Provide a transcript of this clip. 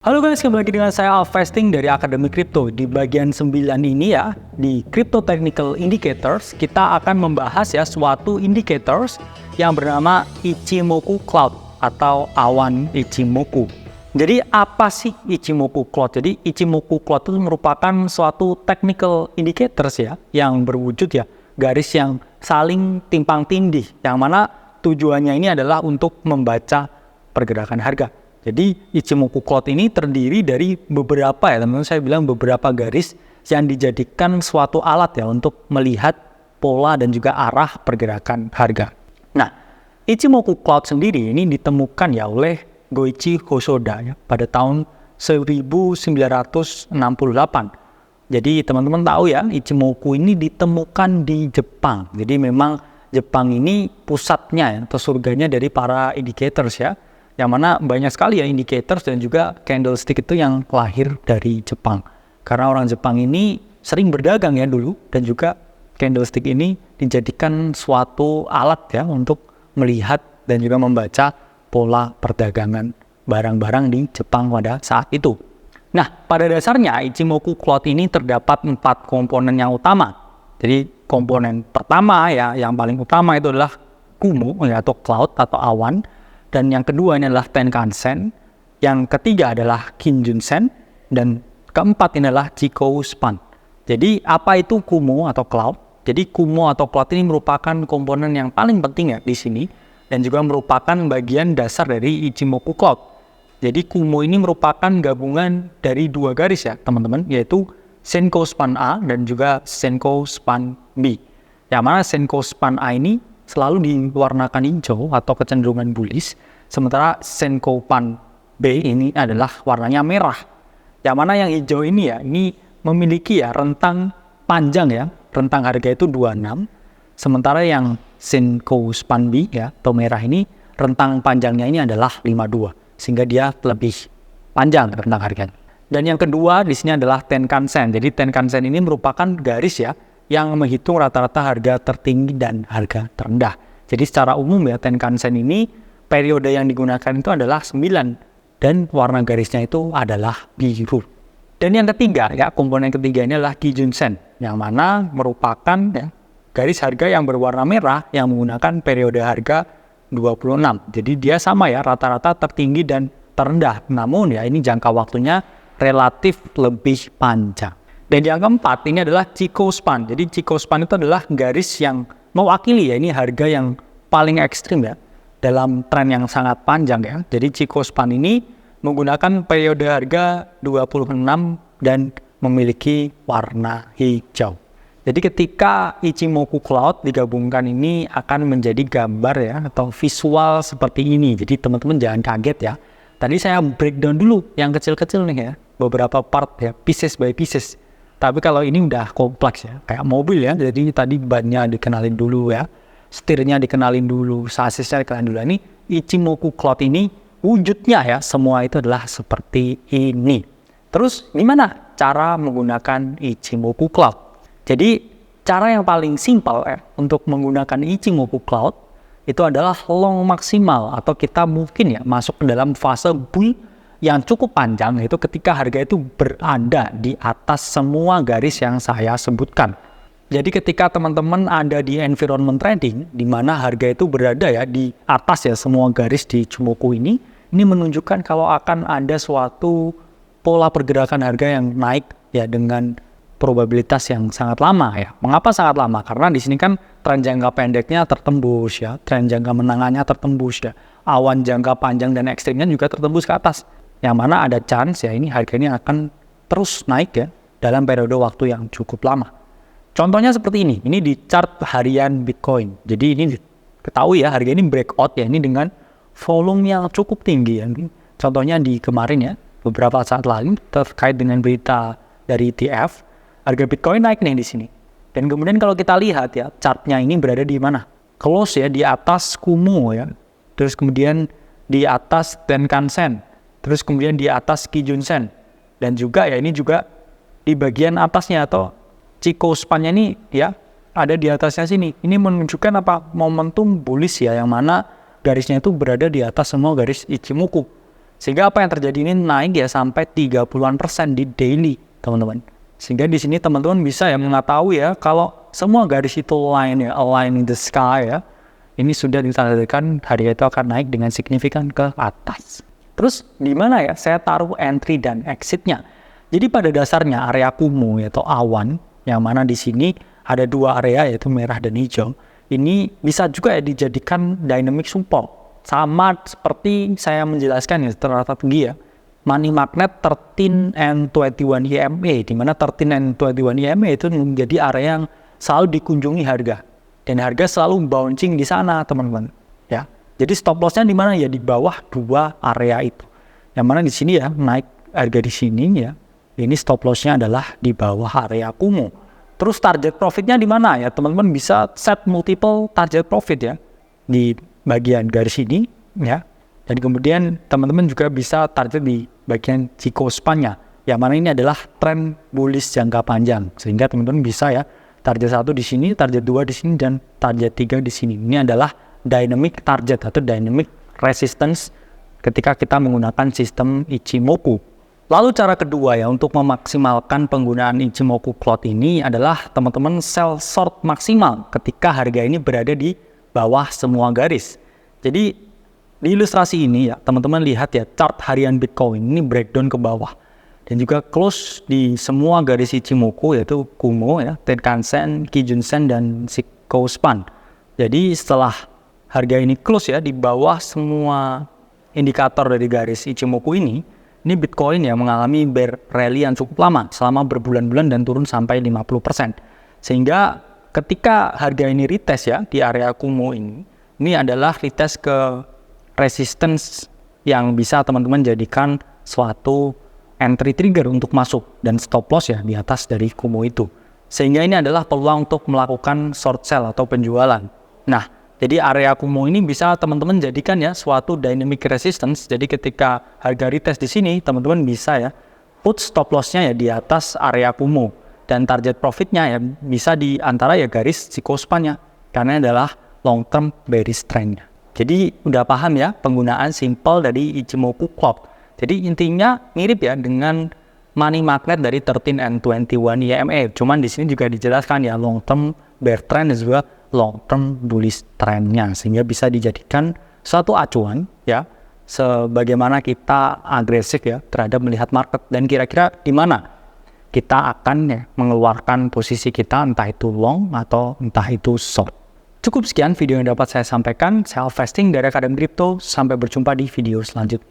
Halo guys, kembali lagi dengan saya Alvesting dari Akademi Kripto. Di bagian 9 ini ya, di Crypto Technical Indicators, kita akan membahas ya suatu indicators yang bernama Ichimoku Cloud atau awan Ichimoku. Jadi apa sih Ichimoku Cloud? Jadi Ichimoku Cloud itu merupakan suatu technical indicators ya, yang berwujud ya garis yang saling timpang tindih, yang mana tujuannya ini adalah untuk membaca pergerakan harga. Jadi Ichimoku Cloud ini terdiri dari beberapa ya teman-teman, saya bilang beberapa garis yang dijadikan suatu alat ya untuk melihat pola dan juga arah pergerakan harga. Nah, Ichimoku Cloud sendiri ini ditemukan ya oleh Goichi Hosoda ya pada tahun 1968. Jadi teman-teman tahu ya, Ichimoku ini ditemukan di Jepang. Jadi memang Jepang ini pusatnya ya, atau surganya dari para indicators ya. Yang mana banyak sekali ya indicators dan juga candlestick itu yang lahir dari Jepang. Karena orang Jepang ini sering berdagang ya dulu, dan juga candlestick ini dijadikan suatu alat ya untuk melihat dan juga membaca pola perdagangan barang-barang di Jepang pada saat itu. Nah, pada dasarnya Ichimoku Cloud ini terdapat 4 komponen yang utama. Jadi komponen pertama ya, yang paling utama itu adalah Kumo ya, atau cloud atau awan. Dan yang kedua ini adalah Tenkan-sen, yang ketiga adalah Kijun-sen, dan keempat ini adalah Chikou-span. Jadi apa itu Kumo atau cloud? Jadi Kumo atau cloud ini merupakan komponen yang paling penting ya di sini, dan juga merupakan bagian dasar dari Ichimoku Cloud. Jadi Kumo ini merupakan gabungan dari 2 garis ya teman-teman, yaitu Senkou-span A dan juga Senkou-span B. Yang mana Senkou-span A ini selalu diwarnakan hijau atau kecenderungan bullish, sementara Senkou-span B ini adalah warnanya merah. Yang mana yang hijau ini ya, ini memiliki ya rentang panjang ya, rentang harga itu 26, sementara yang Senkou-span B ya, atau merah ini, rentang panjangnya ini adalah 52, sehingga dia lebih panjang rentang harganya. Dan yang kedua di sini adalah Tenkan-sen. Jadi Tenkan-sen ini merupakan garis ya, yang menghitung rata-rata harga tertinggi dan harga terendah. Jadi secara umum ya, Tenkan-sen ini periode yang digunakan itu adalah 9 dan warna garisnya itu adalah biru. Dan yang ketiga ya, komponen ketiga ini adalah Kijun-sen, yang mana merupakan ya, garis harga yang berwarna merah yang menggunakan periode harga 26. Jadi dia sama ya, rata-rata tertinggi dan terendah. Namun ya, ini jangka waktunya relatif lebih panjang. Dan yang keempat ini adalah Chikou-span. Jadi Chikou-span itu adalah garis yang mewakili ya, ini harga yang paling ekstrim ya dalam tren yang sangat panjang ya. Jadi Chikou-span ini menggunakan periode harga 26 dan memiliki warna hijau. Jadi ketika Ichimoku Cloud digabungkan ini akan menjadi gambar ya, atau visual seperti ini. Jadi teman-teman jangan kaget ya. Tadi saya breakdown dulu yang kecil-kecil nih ya, beberapa part ya, pieces by pieces. Tapi kalau ini udah kompleks ya, kayak mobil ya. Jadi tadi bannya dikenalin dulu ya, setirnya dikenalin dulu, sasisnya dikenalin dulu. Ini Ichimoku Cloud ini wujudnya ya, semua itu adalah seperti ini. Terus gimana cara menggunakan Ichimoku Cloud? Jadi cara yang paling simpel ya untuk menggunakan Ichimoku Cloud itu adalah long maksimal, atau kita mungkin ya masuk ke dalam fase bull yang cukup panjang, yaitu ketika harga itu berada di atas semua garis yang saya sebutkan. Jadi ketika teman-teman ada di environment trading, di mana harga itu berada ya di atas ya semua garis di Ichimoku ini menunjukkan kalau akan ada suatu pola pergerakan harga yang naik ya dengan probabilitas yang sangat lama ya. Mengapa sangat lama? Karena di sini kan tren jangka pendeknya tertembus ya, tren jangka menengahnya tertembus ya, awan jangka panjang dan ekstrimnya juga tertembus ke atas. Yang mana ada chance ya ini harga ini akan terus naik ya dalam periode waktu yang cukup lama. Contohnya seperti ini di chart harian Bitcoin. Jadi ini ketahui ya, harga ini breakout ya, ini dengan volume yang cukup tinggi ya. Contohnya di kemarin ya, beberapa saat lalu terkait dengan berita dari ETF, harga Bitcoin naik nih di sini. Dan kemudian kalau kita lihat ya, chartnya ini berada di mana? Close ya di atas Kumo ya. Terus kemudian di atas Tenkan-sen. Terus kemudian di atas Kijun-sen, dan juga ya ini juga di bagian atasnya atau Chikou-span-nya ini ya ada di atasnya sini. Ini menunjukkan apa? Momentum bullish ya, yang mana garisnya itu berada di atas semua garis Ichimoku. Sehingga apa yang terjadi ini naik ya sampai 30-an% di daily, teman-teman. Sehingga di sini teman-teman bisa ya mengetahui ya kalau semua garis itu line ya, align in the sky ya. Ini sudah ditandai harga itu akan naik dengan signifikan ke atas. Terus di mana ya saya taruh entry dan exitnya? Jadi pada dasarnya area Kumo atau awan yang mana di sini ada dua area yaitu merah dan hijau. Ini bisa juga ya dijadikan dynamic support. Sama seperti saya menjelaskan ya strategi ya. Money magnet 13 and 21 EMA, di mana 13 and 21 EMA itu menjadi area yang selalu dikunjungi harga. Dan harga selalu bouncing di sana, teman-teman. Ya. Jadi stop loss-nya di mana ya? Di bawah dua area itu. Yang mana di sini ya naik harga di sini ya. Ini stop loss-nya adalah di bawah area Kumo. Terus target profit-nya di mana ya? Teman-teman bisa set multiple target profit ya. Di bagian garis ini ya, dan kemudian teman-teman juga bisa target di bagian Chikou span-nya, yang mana ini adalah tren bullish jangka panjang, sehingga teman-teman bisa ya target 1 di sini, target 2 di sini, dan target 3 di sini. Ini adalah dynamic target atau dynamic resistance ketika kita menggunakan sistem Ichimoku. Lalu cara kedua ya untuk memaksimalkan penggunaan Ichimoku cloud ini adalah teman-teman sell short maksimal ketika harga ini berada di bawah semua garis. Jadi di ilustrasi ini ya teman-teman lihat ya chart harian Bitcoin ini breakdown ke bawah dan juga close di semua garis Ichimoku yaitu Kumo ya, Tenkan-sen, Kijun-sen, dan Chikou span. Jadi setelah harga ini close ya di bawah semua indikator dari garis Ichimoku ini Bitcoin ya mengalami bear rally yang cukup lama selama berbulan-bulan dan turun sampai 50%. Sehingga ketika harga ini retest ya di area Kumo ini adalah retest ke resistance yang bisa teman-teman jadikan suatu entry trigger untuk masuk dan stop loss ya di atas dari Kumo itu. Sehingga ini adalah peluang untuk melakukan short sell atau penjualan. Nah, jadi area Kumo ini bisa teman-teman jadikan ya suatu dynamic resistance. Jadi ketika harga retest di sini, teman-teman bisa ya put stop loss-nya ya di atas area Kumo. Dan target profitnya ya bisa di antara ya garis Chikou span-nya, karena adalah long term bearish trend-nya. Jadi udah paham ya penggunaan simple dari Ichimoku cloud. Jadi intinya mirip ya dengan money magnet dari 13 and 21 EMA. Cuman di sini juga dijelaskan ya long term bear trend dan juga long term bullish trend-nya, sehingga bisa dijadikan suatu acuan ya sebagaimana kita agresif ya terhadap melihat market dan kira-kira di mana kita akan ya mengeluarkan posisi kita, entah itu long atau entah itu short. Cukup sekian video yang dapat saya sampaikan. Saya Alvesting dari Akademi Crypto. Sampai berjumpa di video selanjutnya.